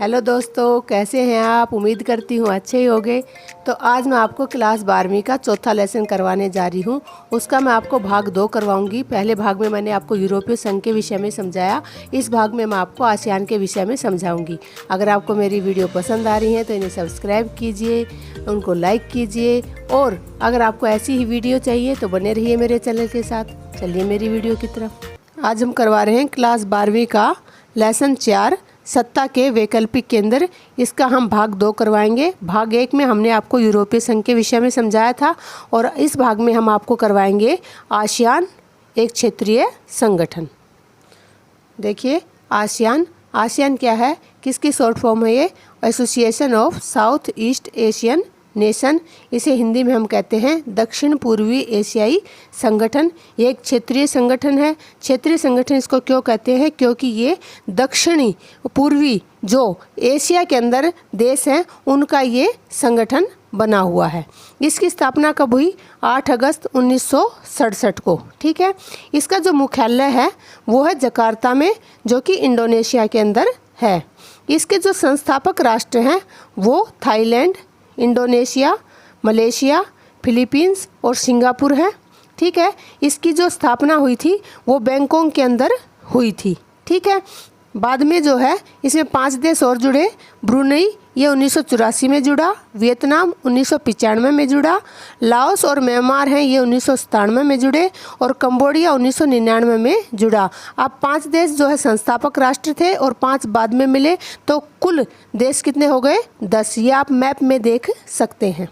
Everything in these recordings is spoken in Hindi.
हेलो दोस्तों, कैसे हैं आप। उम्मीद करती हूँ अच्छे ही होंगे। तो आज मैं आपको क्लास 12वीं का चौथा लेसन करवाने जा रही हूँ। उसका मैं आपको भाग 2 करवाऊंगी। पहले भाग में मैंने आपको यूरोपीय संघ के विषय में समझाया। इस भाग में मैं आपको आसियान के विषय में समझाऊंगी। अगर आपको मेरी वीडियो पसंद आ रही है तो इन्हें सब्सक्राइब कीजिए, उनको लाइक कीजिए, और अगर आपको ऐसी ही वीडियो चाहिए तो बने रहिए मेरे चैनल के साथ। चलिए मेरी वीडियो की तरफ। आज हम करवा रहे हैं क्लास 12वीं का लेसन 4 सत्ता के वैकल्पिक केंद्र। इसका हम भाग 2 करवाएंगे। भाग 1 में हमने आपको यूरोपीय संघ के विषय में समझाया था, और इस भाग में हम आपको करवाएंगे आसियान, एक क्षेत्रीय संगठन। देखिए आसियान क्या है, किसकी शॉर्ट फॉर्म है ये, association of south east Asian nation. इसे हिंदी में हम कहते हैं दक्षिण पूर्वी एशियाई संगठन। ये एक क्षेत्रीय संगठन है। क्षेत्रीय संगठन इसको क्यों कहते हैं, क्योंकि ये दक्षिणी पूर्वी जो एशिया के अंदर देश हैं उनका ये संगठन बना हुआ है। इसकी स्थापना कब हुई, 8 अगस्त 1967 को। ठीक है। इसका जो मुख्यालय है वो है जकार्ता में, जो कि इंडोनेशिया के अंदर है। इसके जो संस्थापक राष्ट्र हैं वो थाईलैंड, इंडोनेशिया, मलेशिया, फिलीपींस और सिंगापुर है। ठीक है। इसकी जो स्थापना हुई थी वो बैंकॉक के अंदर हुई थी। ठीक है। बाद में जो है इसमें 5 देश और जुड़े। ब्रुनई ये 1984 में जुड़ा, वियतनाम 1995 में जुड़ा, लाओस और म्यांमार हैं ये 1997 में जुड़े, और कंबोडिया 1999 में जुड़ा। अब 5 देश जो है संस्थापक राष्ट्र थे और 5 बाद में मिले, तो कुल देश कितने हो गए, 10। ये आप मैप में देख सकते हैं।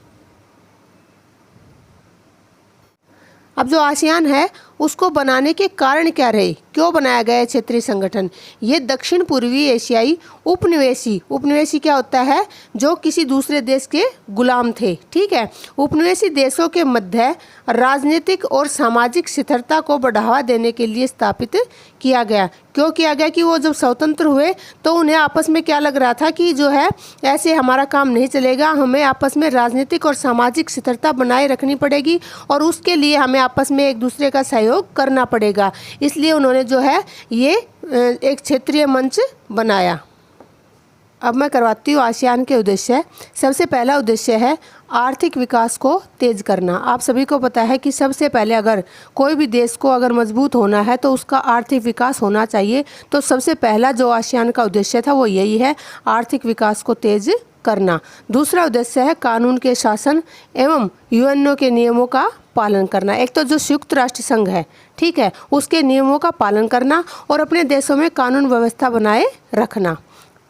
अब जो आसियान है उसको बनाने के कारण क्या रहे, क्यों बनाया गया है क्षेत्रीय संगठन। ये दक्षिण पूर्वी एशियाई उपनिवेशी क्या होता है, जो किसी दूसरे देश के गुलाम थे। ठीक है। उपनिवेशी देशों के मध्य राजनीतिक और सामाजिक स्थिरता को बढ़ावा देने के लिए स्थापित किया गया। क्यों किया गया कि वो जब स्वतंत्र हुए तो उन्हें आपस में क्या लग रहा था कि जो है ऐसे हमारा काम नहीं चलेगा, हमें आपस में राजनीतिक और सामाजिक स्थिरता बनाए रखनी पड़ेगी, और उसके लिए हमें आपस में एक दूसरे का सहयोग करना पड़ेगा। इसलिए उन्होंने जो है ये एक क्षेत्रीय मंच बनाया। अब मैं करवाती हूँ आसियान के उद्देश्य। सबसे पहला उद्देश्य है आर्थिक विकास को तेज करना। आप सभी को पता है कि सबसे पहले अगर कोई भी देश को अगर मजबूत होना है तो उसका आर्थिक विकास होना चाहिए। तो सबसे पहला जो आसियान का उद्देश्य था वो यही है, आर्थिक विकास को तेज करना। दूसरा उद्देश्य है कानून के शासन एवं यूएनओ के नियमों का पालन करना। एक तो जो संयुक्त राष्ट्र संघ है, ठीक है, उसके नियमों का पालन करना और अपने देशों में कानून व्यवस्था बनाए रखना।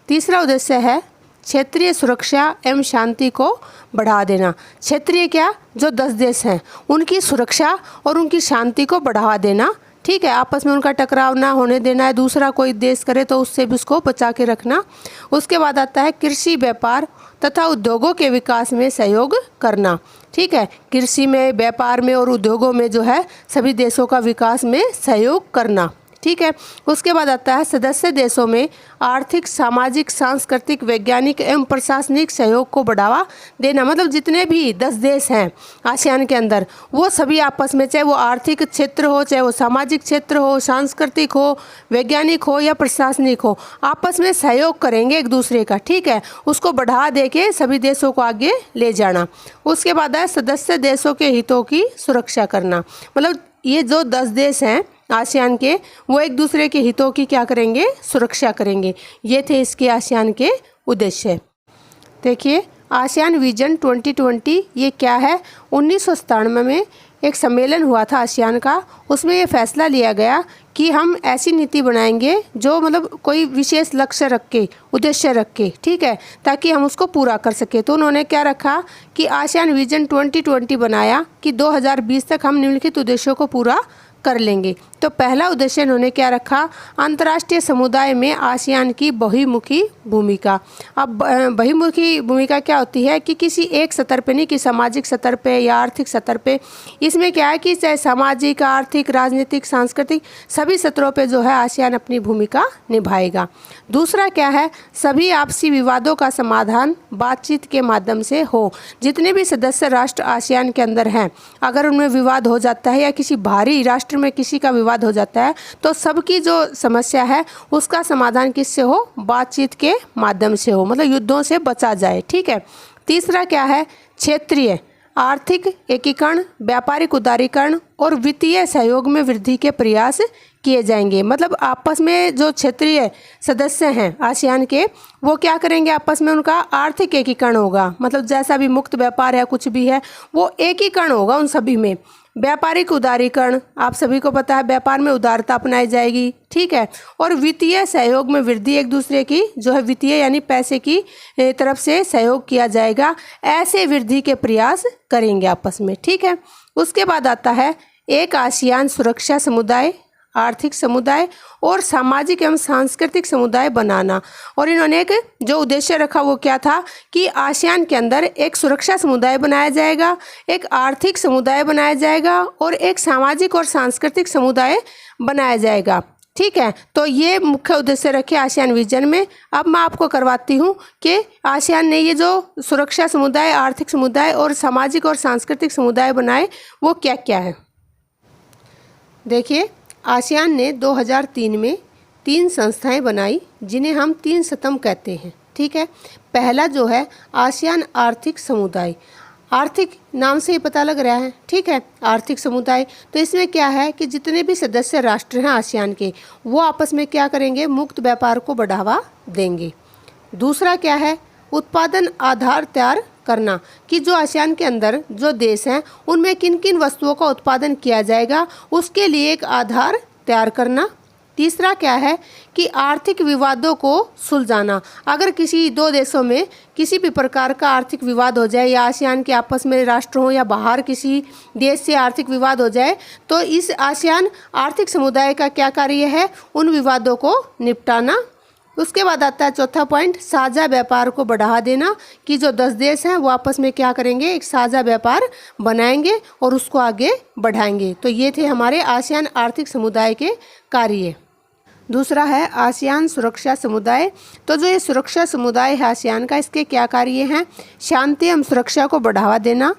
तीसरा उद्देश्य है क्षेत्रीय सुरक्षा एवं शांति को बढ़ा देना। क्षेत्रीय क्या, जो 10 देश हैं उनकी सुरक्षा और उनकी शांति को बढ़ावा देना। ठीक है। आपस में उनका टकराव ना होने देना है, दूसरा कोई देश करे तो उससे भी उसको बचा के रखना। उसके बाद आता है कृषि, व्यापार तथा उद्योगों के विकास में सहयोग करना। ठीक है। कृषि में, व्यापार में और उद्योगों में जो है सभी देशों का विकास में सहयोग करना। ठीक है। उसके बाद आता है सदस्य देशों में आर्थिक, सामाजिक, सांस्कृतिक, वैज्ञानिक एवं प्रशासनिक सहयोग को बढ़ावा देना। मतलब जितने भी 10 देश हैं आसियान के अंदर, वो सभी आपस में, चाहे वो आर्थिक क्षेत्र हो, चाहे वो सामाजिक क्षेत्र हो, सांस्कृतिक हो, वैज्ञानिक हो या प्रशासनिक हो, आपस में सहयोग करेंगे एक दूसरे का। ठीक है। उसको बढ़ावा देके सभी देशों को आगे ले जाना। उसके बाद है सदस्य देशों के हितों की सुरक्षा करना। मतलब ये जो 10 देश हैं आसियान के, वो एक दूसरे के हितों की क्या करेंगे, सुरक्षा करेंगे। ये थे इसके आसियान के उद्देश्य। देखिए आसियान विजन 2020 ये क्या है, 1997 में एक सम्मेलन हुआ था आसियान का। उसमें ये फैसला लिया गया कि हम ऐसी नीति बनाएंगे जो मतलब कोई विशेष लक्ष्य रख के, उद्देश्य रख के, ठीक है, ताकि हम उसको पूरा कर सके। तो उन्होंने क्या रखा कि आसियान विजन 2020 बनाया कि 2020 तक हम निम्नलिखित उद्देश्यों को पूरा कर लेंगे। तो पहला उद्देश्य इन्होंने क्या रखा, अंतर्राष्ट्रीय समुदाय में आसियान की बहुमुखी भूमिका। अब बहुमुखी भूमिका क्या होती है कि किसी एक स्तर पे नहीं, कि सामाजिक स्तर पे या आर्थिक स्तर पे। इसमें क्या है कि चाहे सामाजिक, आर्थिक, राजनीतिक, सांस्कृतिक सभी स्तरों पे जो है आसियान अपनी भूमिका निभाएगा। दूसरा क्या है, सभी आपसी विवादों का समाधान बातचीत के माध्यम से हो। जितने भी सदस्य राष्ट्र आसियान के अंदर हैं, अगर उनमें विवाद हो जाता है या किसी बाहरी राष्ट्र राष्ट्र में किसी का विवाद हो जाता है तो सबकी जो समस्या है उसका समाधान किससे हो, बातचीत के माध्यम से हो, मतलब युद्धों से बचा जाए। ठीक है। तीसरा क्या है, क्षेत्रीय आर्थिक एकीकरण, व्यापारिक उदारीकरण और वित्तीय सहयोग में वृद्धि के प्रयास किए जाएंगे। मतलब आपस में जो क्षेत्रीय सदस्य हैं आसियान के, वो क्या करेंगे, आपस में उनका आर्थिक एकीकरण होगा। मतलब जैसा भी मुक्त व्यापार है, कुछ भी है, वो एकीकरण होगा उन सभी में। व्यापारिक उदारीकरण, आप सभी को पता है व्यापार में उदारता अपनाई जाएगी। ठीक है। और वित्तीय सहयोग में वृद्धि, एक दूसरे की जो है वित्तीय यानी पैसे की तरफ से सहयोग किया जाएगा। ऐसे वृद्धि के प्रयास करेंगे आपस में। ठीक है। उसके बाद आता है एक आसियान सुरक्षा समुदाय, आर्थिक समुदाय और सामाजिक एवं सांस्कृतिक समुदाय बनाना। और इन्होंने एक जो उद्देश्य रखा वो क्या था कि आसियान के अंदर एक सुरक्षा समुदाय बनाया जाएगा, एक आर्थिक समुदाय बनाया जाएगा और एक सामाजिक और सांस्कृतिक समुदाय बनाया जाएगा। ठीक है। तो ये मुख्य उद्देश्य रखे आसियान विजन में। अब मैं आपको करवाती हूँ कि आसियान ने ये जो सुरक्षा समुदाय, आर्थिक समुदाय और सामाजिक और सांस्कृतिक समुदाय बनाए वो क्या क्या है। देखिए, आसियान ने 2003 में 3 संस्थाएं बनाई जिन्हें हम 3 स्तंभ कहते हैं। ठीक है। पहला जो है आसियान आर्थिक समुदाय, आर्थिक नाम से ही पता लग रहा है। ठीक है। आर्थिक समुदाय, तो इसमें क्या है कि जितने भी सदस्य राष्ट्र हैं आसियान के, वो आपस में क्या करेंगे, मुक्त व्यापार को बढ़ावा देंगे। दूसरा क्या है, उत्पादन आधार तैयार करना, कि जो आसियान के अंदर जो देश हैं उनमें किन किन वस्तुओं का उत्पादन किया जाएगा, उसके लिए एक आधार तैयार करना। तीसरा क्या है कि आर्थिक विवादों को सुलझाना। अगर किसी 2 देशों में किसी भी प्रकार का आर्थिक विवाद हो जाए, या आसियान के आपस में राष्ट्र हो या बाहर किसी देश से आर्थिक विवाद हो जाए, तो इस आसियान आर्थिक समुदाय का क्या कार्य है, उन विवादों को निपटाना। उसके बाद आता है चौथा पॉइंट, साझा व्यापार को बढ़ावा देना, कि जो 10 देश हैं वो आपस में क्या करेंगे, एक साझा व्यापार बनाएंगे और उसको आगे बढ़ाएंगे। तो ये थे हमारे आसियान आर्थिक समुदाय के कार्य। दूसरा है आसियान सुरक्षा समुदाय। तो जो ये सुरक्षा समुदाय है आसियान का, इसके क्या कार्य हैं, शांति एवं सुरक्षा को बढ़ावा देना,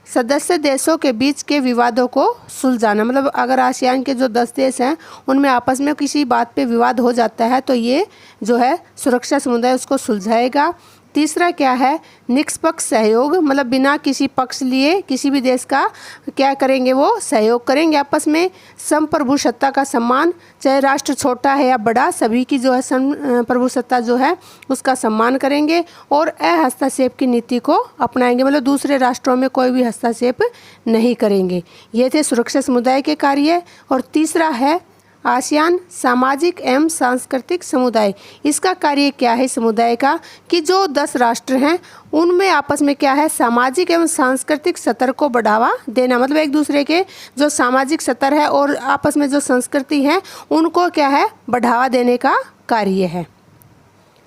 सदस्य देशों के बीच के विवादों को सुलझाना। मतलब अगर आसियान के जो 10 देश हैं उनमें आपस में किसी बात पे विवाद हो जाता है तो ये जो है सुरक्षा समुदाय उसको सुलझाएगा। तीसरा क्या है, निष्पक्ष सहयोग, मतलब बिना किसी पक्ष लिए किसी भी देश का क्या करेंगे, वो सहयोग करेंगे आपस में। संप्रभुसत्ता का सम्मान, चाहे राष्ट्र छोटा है या बड़ा, सभी की जो है संप्रभुसत्ता जो है उसका सम्मान करेंगे। और अहस्तक्षेप की नीति को अपनाएंगे, मतलब दूसरे राष्ट्रों में कोई भी हस्तक्षेप नहीं करेंगे। ये थे सुरक्षा समुदाय के कार्य। और तीसरा है आसियान सामाजिक एवं सांस्कृतिक समुदाय। इसका कार्य क्या है समुदाय का, कि जो 10 राष्ट्र हैं उनमें आपस में क्या है, सामाजिक एवं सांस्कृतिक स्तर को बढ़ावा देना। मतलब एक दूसरे के जो सामाजिक स्तर है और आपस में जो संस्कृति है उनको क्या है, बढ़ावा देने का कार्य है।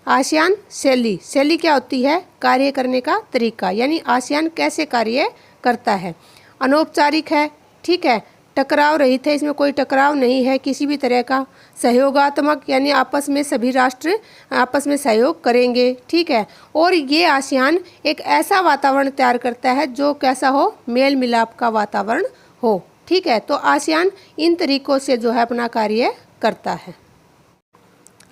आसियान शैली, शैली क्या होती है, कार्य करने का तरीका, यानी आसियान कैसे कार्य करता है। अनौपचारिक है, ठीक है, टकराव रहित है, इसमें कोई टकराव नहीं है किसी भी तरह का। सहयोगात्मक, यानी आपस में सभी राष्ट्र आपस में सहयोग करेंगे। ठीक है। और ये आसियान एक ऐसा वातावरण तैयार करता है जो कैसा हो, मेल मिलाप का वातावरण हो। ठीक है। तो आसियान इन तरीकों से जो है अपना कार्य करता है।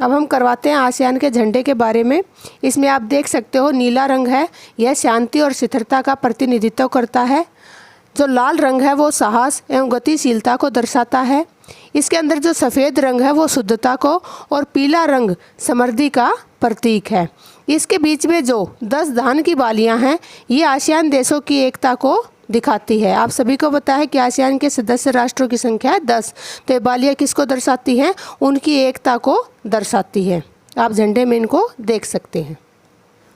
अब हम करवाते हैं आसियान के झंडे के बारे में। इसमें आप देख सकते हो नीला रंग है, यह शांति और स्थिरता का प्रतिनिधित्व करता है। जो लाल रंग है वो साहस एवं गतिशीलता को दर्शाता है। इसके अंदर जो सफ़ेद रंग है वो शुद्धता को, और पीला रंग समृद्धि का प्रतीक है। इसके बीच में जो 10 धान की बालियां हैं ये आसियान देशों की एकता को दिखाती है। आप सभी को पता है कि आसियान के सदस्य राष्ट्रों की संख्या है 10। तो ये बालियां किसको दर्शाती हैं, उनकी एकता को दर्शाती है। आप झंडे में इनको देख सकते हैं।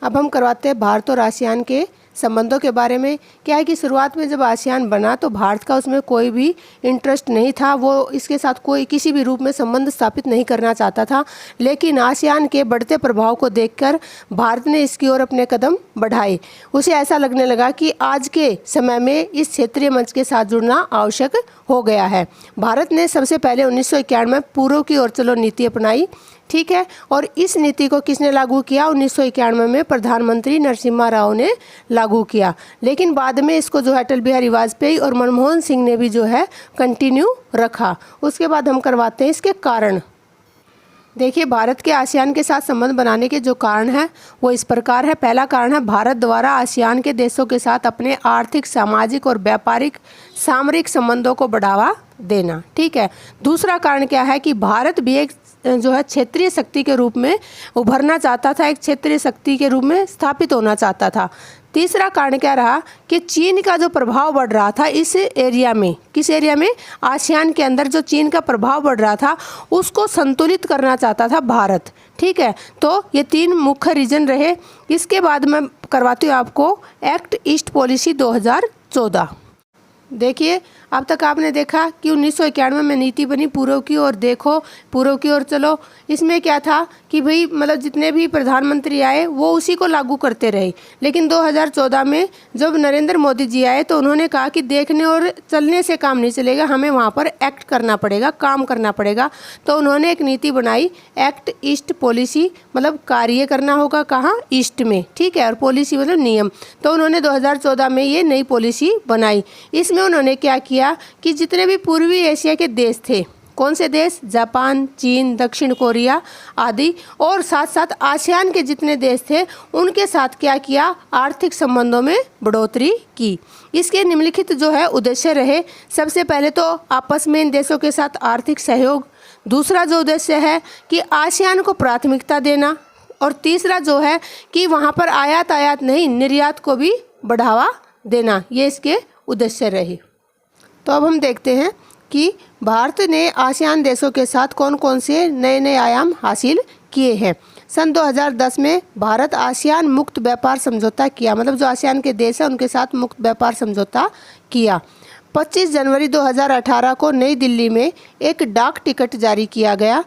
अब हम करवाते हैं भारत और आसियान के संबंधों के बारे में। क्या है कि शुरुआत में जब आसियान बना तो भारत का उसमें कोई भी इंटरेस्ट नहीं था, वो इसके साथ कोई किसी भी रूप में संबंध स्थापित नहीं करना चाहता था। लेकिन आसियान के बढ़ते प्रभाव को देखकर भारत ने इसकी ओर अपने कदम बढ़ाए। उसे ऐसा लगने लगा कि आज के समय में इस क्षेत्रीय मंच के साथ जुड़ना आवश्यक हो गया है। भारत ने सबसे पहले 1951 में पूर्व की ओर चलो नीति अपनाई। ठीक है। और इस नीति को किसने लागू किया? 1991 में प्रधानमंत्री नरसिम्हा राव ने लागू किया। लेकिन बाद में इसको जो है अटल बिहारी वाजपेयी और मनमोहन सिंह ने भी जो है कंटिन्यू रखा। उसके बाद हम करवाते हैं इसके कारण। देखिए, भारत के आसियान के साथ संबंध बनाने के जो कारण हैं वो इस प्रकार है। पहला कारण है भारत द्वारा आसियान के देशों के साथ अपने आर्थिक, सामाजिक और व्यापारिक सामरिक संबंधों को बढ़ावा देना। ठीक है। दूसरा कारण क्या है कि भारत भी एक जो है क्षेत्रीय शक्ति के रूप में उभरना चाहता था, एक क्षेत्रीय शक्ति के रूप में स्थापित होना चाहता था। तीसरा कारण क्या रहा कि चीन का जो प्रभाव बढ़ रहा था इस एरिया में, किस एरिया में? आसियान के अंदर जो चीन का प्रभाव बढ़ रहा था उसको संतुलित करना चाहता था भारत। ठीक है। तो ये 3 मुख्य रीजन रहे। इसके बाद मैं करवाती हूँ आपको एक्ट ईस्ट पॉलिसी 2014। देखिए, अब तक आपने देखा कि 1991 में नीति बनी पूर्व की ओर देखो, पूर्व की ओर चलो। इसमें क्या था कि भाई मतलब जितने भी प्रधानमंत्री आए वो उसी को लागू करते रहे। लेकिन 2014 में जब नरेंद्र मोदी जी आए तो उन्होंने कहा कि देखने और चलने से काम नहीं चलेगा, हमें वहाँ पर एक्ट करना पड़ेगा, काम करना पड़ेगा। तो उन्होंने एक नीति बनाई, एक्ट ईस्ट पॉलिसी, मतलब कार्य करना होगा कहाँ? ईस्ट में। ठीक है। और पॉलिसी मतलब नियम। तो उन्होंने 2014 में ये नई पॉलिसी बनाई। इसमें उन्होंने क्या किया कि जितने भी पूर्वी एशिया के देश थे, कौन से देश? जापान, चीन, दक्षिण कोरिया आदि, और साथ साथ आसियान के जितने देश थे उनके साथ क्या किया? आर्थिक संबंधों में बढ़ोतरी की। इसके निम्नलिखित जो है उद्देश्य रहे। सबसे पहले तो आपस में इन देशों के साथ आर्थिक सहयोग। दूसरा जो उद्देश्य है कि आसियान को प्राथमिकता देना। और तीसरा जो है कि वहाँ पर आयात नहीं, निर्यात को भी बढ़ावा देना। ये इसके उद्देश्य रहे। तो अब हम देखते हैं कि भारत ने आसियान देशों के साथ कौन कौन से नए नए आयाम हासिल किए हैं। सन 2010 में भारत आसियान मुक्त व्यापार समझौता किया, मतलब जो आसियान के देश हैं उनके साथ मुक्त व्यापार समझौता किया। 25 जनवरी 2018 को नई दिल्ली में एक डाक टिकट जारी किया गया।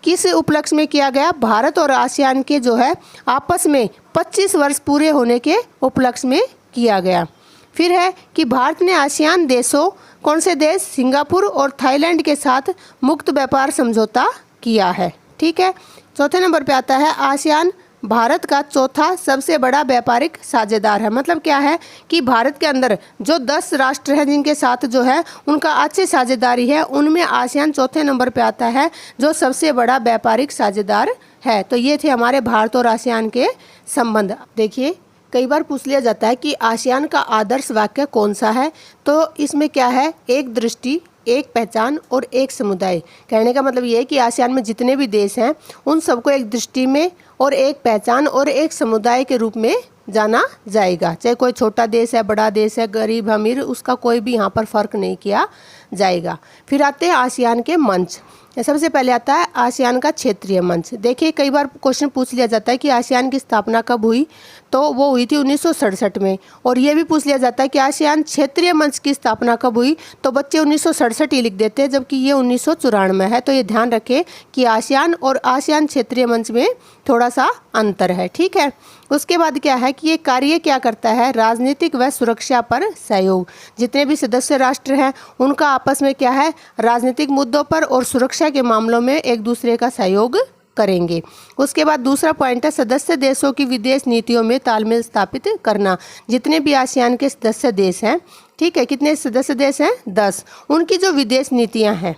किस उपलक्ष्य में किया गया? भारत और आसियान के जो है आपस में 25 वर्ष पूरे होने के उपलक्ष्य में किया गया। फिर है कि भारत ने आसियान देशों, कौन से देश? सिंगापुर और थाईलैंड के साथ मुक्त व्यापार समझौता किया है। ठीक है। चौथे नंबर पे आता है आसियान भारत का चौथा सबसे बड़ा व्यापारिक साझेदार है। मतलब क्या है कि भारत के अंदर जो 10 राष्ट्र हैं जिनके साथ जो है उनका अच्छी साझेदारी है, उनमें आसियान चौथे नंबर पे आता है जो सबसे बड़ा व्यापारिक साझेदार है। तो ये थे हमारे भारत और आसियान के संबंध। देखिए, कई बार पूछ लिया जाता है कि आसियान का आदर्श वाक्य कौन सा है। तो इसमें क्या है? एक दृष्टि, एक पहचान और एक समुदाय। कहने का मतलब ये है कि आसियान में जितने भी देश हैं उन सबको एक दृष्टि में और एक पहचान और एक समुदाय के रूप में जाना जाएगा। चाहे कोई छोटा देश है, बड़ा देश है, गरीब अमीर, उसका कोई भी यहाँ पर फर्क नहीं किया जाएगा। फिर आते हैं आसियान के मंच। सबसे पहले आता है आसियान का क्षेत्रीय मंच। देखिए, कई बार क्वेश्चन पूछ लिया जाता है कि आसियान की स्थापना कब हुई? तो वो हुई थी 1967 में। और ये भी पूछ लिया जाता है कि आसियान क्षेत्रीय मंच की स्थापना कब हुई? तो बच्चे 1967 ही लिख देते हैं, जबकि ये 1994 में है। तो ये ध्यान रखें कि आसियान और आसियान क्षेत्रीय मंच में थोड़ा सा अंतर है। ठीक है। उसके बाद क्या है कि ये कार्य क्या करता है? राजनीतिक व सुरक्षा पर सहयोग। जितने भी सदस्य राष्ट्र हैं उनका आपस में क्या है? राजनीतिक मुद्दों पर और सुरक्षा के मामलों में एक दूसरे का सहयोग करेंगे। उसके बाद दूसरा पॉइंट है सदस्य देशों की विदेश नीतियों में तालमेल स्थापित करना। जितने भी आसियान के सदस्य देश हैं, ठीक है, कितने सदस्य देश हैं? 10। उनकी जो विदेश नीतियां हैं,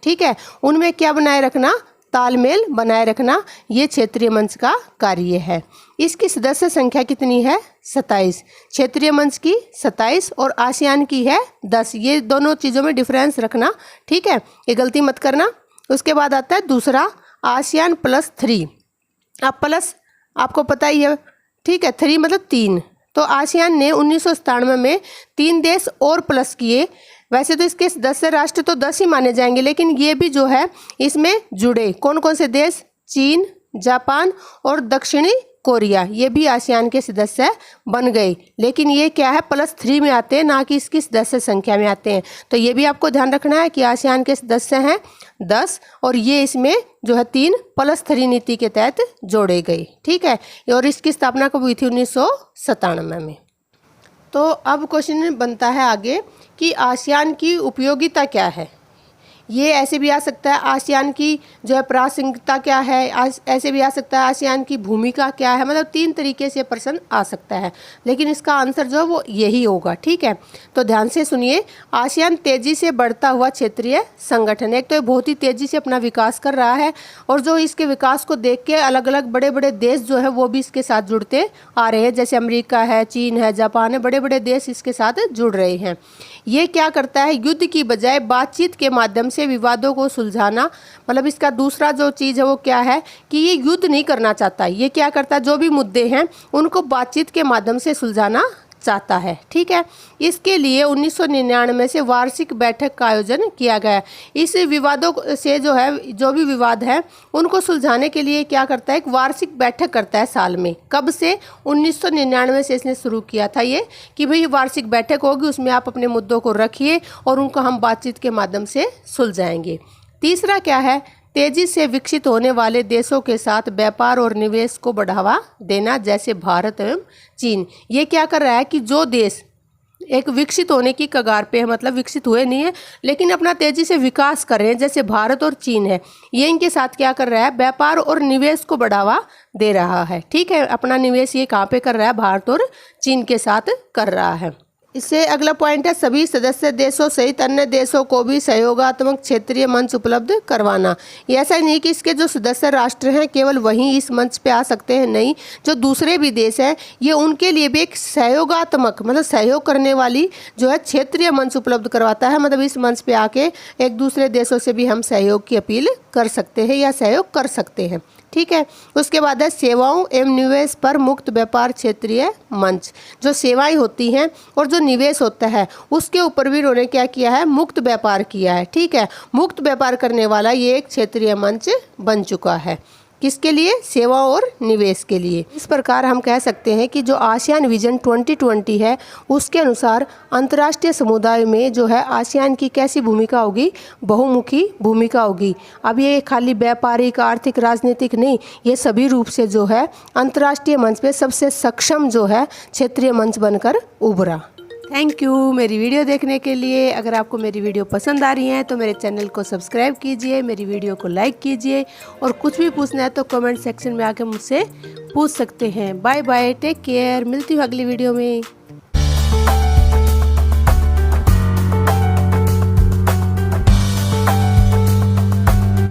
ठीक है, उनमें क्या बनाए रखना? तालमेल बनाए रखना। ये क्षेत्रीय मंच का कार्य है। इसकी सदस्य संख्या कितनी है? 27। क्षेत्रीय मंच की 27 और आसियान की है 10। ये दोनों चीज़ों में डिफरेंस रखना। ठीक है, ये गलती मत करना। उसके बाद आता है दूसरा आसियान +3। अब प्लस आपको पता ही है, ठीक है, 3 मतलब 3। तो आसियान ने 1997 में 3 देश और प्लस किए। वैसे तो इसके सदस्य राष्ट्र तो 10 ही माने जाएंगे, लेकिन ये भी जो है इसमें जुड़े। कौन कौन से देश? चीन, जापान और दक्षिणी कोरिया, ये भी आसियान के सदस्य बन गए। लेकिन ये क्या है? +3 में आते हैं, ना कि इसकी सदस्य संख्या में आते हैं। तो ये भी आपको ध्यान रखना है कि आसियान के सदस्य हैं 10 और ये इसमें जो है 3 +3 नीति के तहत जोड़े गए। ठीक है। और इसकी स्थापना कब हुई थी? 1997 में। तो अब क्वेश्चन बनता है आगे कि आसियान की उपयोगिता क्या है? ये ऐसे भी आ सकता है आसियान की जो है प्रासंगिकता क्या है, ऐसे भी आ सकता है आसियान की भूमिका क्या है। मतलब 3 तरीके से प्रश्न आ सकता है, लेकिन इसका आंसर जो है वो यही होगा। ठीक है, तो ध्यान से सुनिए। आसियान तेजी से बढ़ता हुआ क्षेत्रीय संगठन। एक तो ये बहुत ही तेजी से अपना विकास कर रहा है, और जो इसके विकास को देख के अलग अलग बड़े बड़े देश जो है वो भी इसके साथ जुड़ते आ रहे हैं, जैसे अमेरिका है, चीन है, जापान है, बड़े बड़े देश इसके साथ जुड़ रहे हैं। ये क्या करता है, युद्ध की बजाय बातचीत के माध्यम से विवादों को सुलझाना। मतलब इसका दूसरा जो चीज़ है वो क्या है कि ये युद्ध नहीं करना चाहता। ये क्या करता है, जो भी मुद्दे हैं उनको बातचीत के माध्यम से सुलझाना चाहता है। ठीक है, इसके लिए 1999 से वार्षिक बैठक का आयोजन किया गया। इस विवादों से जो है, जो भी विवाद है उनको सुलझाने के लिए क्या करता है, एक वार्षिक बैठक करता है साल में। कब से, 1999 से इसने शुरू किया था ये, कि भाई वार्षिक बैठक होगी, उसमें आप अपने मुद्दों को रखिए और उनको हम बातचीत के माध्यम से सुलझाएंगे। तीसरा क्या है, तेजी से विकसित होने वाले देशों के साथ व्यापार और निवेश को बढ़ावा देना, जैसे भारत एवं चीन। ये क्या कर रहा है कि जो देश एक विकसित होने की कगार पे है, मतलब विकसित हुए नहीं है लेकिन अपना तेजी से विकास कर रहे हैं, जैसे भारत और चीन है, ये इनके साथ क्या कर रहा है, व्यापार और निवेश को बढ़ावा दे रहा है। ठीक है, अपना निवेश ये कहाँ पे कर रहा है, भारत और चीन के साथ कर रहा है। इससे अगला पॉइंट है, सभी सदस्य देशों सहित अन्य देशों को भी सहयोगात्मक क्षेत्रीय मंच उपलब्ध करवाना। ये ऐसा नहीं कि इसके जो सदस्य राष्ट्र हैं केवल वही इस मंच पे आ सकते हैं, नहीं, जो दूसरे भी देश हैं ये उनके लिए भी एक सहयोगात्मक, मतलब सहयोग करने वाली जो है क्षेत्रीय मंच उपलब्ध करवाता है। मतलब इस मंच पे आके एक दूसरे देशों से भी हम सहयोग की अपील कर सकते हैं या सहयोग कर सकते हैं। ठीक है, उसके बाद है सेवाओं एवं निवेश पर मुक्त व्यापार क्षेत्रीय मंच। जो सेवाएं होती हैं और जो निवेश होता है उसके ऊपर भी उन्होंने क्या किया है, मुक्त व्यापार किया है। ठीक है, मुक्त व्यापार करने वाला ये एक क्षेत्रीय मंच बन चुका है। किसके लिए, सेवा और निवेश के लिए। इस प्रकार हम कह सकते हैं कि जो आसियान विजन 2020 है उसके अनुसार अंतर्राष्ट्रीय समुदाय में जो है आसियान की कैसी भूमिका होगी, बहुमुखी भूमिका होगी। अब ये खाली व्यापारिक, आर्थिक, राजनीतिक नहीं, ये सभी रूप से जो है अंतर्राष्ट्रीय मंच पे सबसे सक्षम जो है क्षेत्रीय मंच बनकर उभरा। थैंक यू मेरी वीडियो देखने के लिए। अगर आपको मेरी वीडियो पसंद आ रही है तो मेरे चैनल को सब्सक्राइब कीजिए, मेरी वीडियो को लाइक कीजिए, और कुछ भी पूछना है तो कमेंट सेक्शन में आके मुझसे पूछ सकते हैं। बाय बाय, टेक केयर, मिलती हूँ अगली वीडियो में।